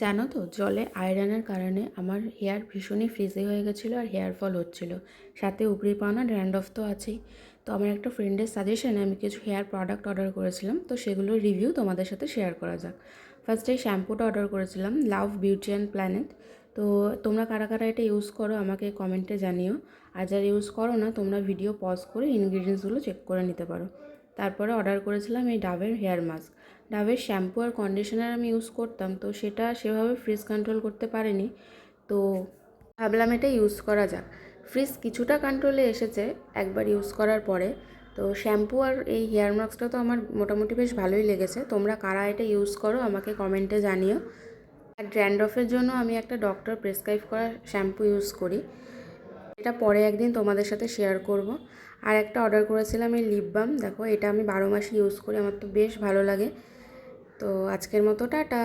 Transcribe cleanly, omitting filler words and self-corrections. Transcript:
জানো তো, জলে আয়রনের কারণে আমার হেয়ার ভীষণই ফ্রিজি হয়ে গেছিলো আর হেয়ার ফল হচ্ছিলো, সাথে উপরি পাওনা ড্যান্ড্রফ তো আছেই। তো আমার একটা ফ্রেন্ডের সাজেশনে আমি কিছু হেয়ার প্রোডাক্ট অর্ডার করেছিলাম, তো সেগুলোর রিভিউ তোমাদের সাথে শেয়ার করা যাক। ফার্স্টে এই শ্যাম্পুটা অর্ডার করেছিলাম, লাভ বিউটি অ্যান্ড প্ল্যানেট। তো তোমরা কারা কারা এটা ইউজ করো আমাকে কমেন্টে জানিও। আর যারা ইউজ করো না, তোমরা ভিডিও পজ করে ইনগ্রিডিয়েন্টসগুলো চেক করে নিতে পারো। তারপরে অর্ডার করেছিলাম এই ডাবের হেয়ার মাস্ক। ডাবের শ্যাম্পু আর কন্ডিশনার আমি ইউজ করতাম, তো সেটা সেভাবে ফ্রিজ কন্ট্রোল করতে পারেনি। তো ভাবলাম এটা ইউজ করা যাক। ফ্রিজ কিছুটা কন্ট্রোলে এসেছে একবার ইউজ করার পরে। তো শ্যাম্পু আর এই হেয়ার মাস্কটা তো আমার মোটামুটি বেশ ভালোই লেগেছে। তোমরা কারা এটা ইউজ করো আমাকে কমেন্টে জানিও। আর ড্যান্ড্রফের জন্য আমি একটা ডক্টর প্রেসক্রাইব করা শ্যাম্পু ইউজ করি, এটা পরে একদিন তোমাদের সাথে শেয়ার করব। আর একটা অর্ডার করেছিলাম এই লিপ বাম, দেখো এটা আমি 12 মাসই ইউজ করি, আমার তো বেশ ভালো লাগে। তো আজকের মতো টাটা।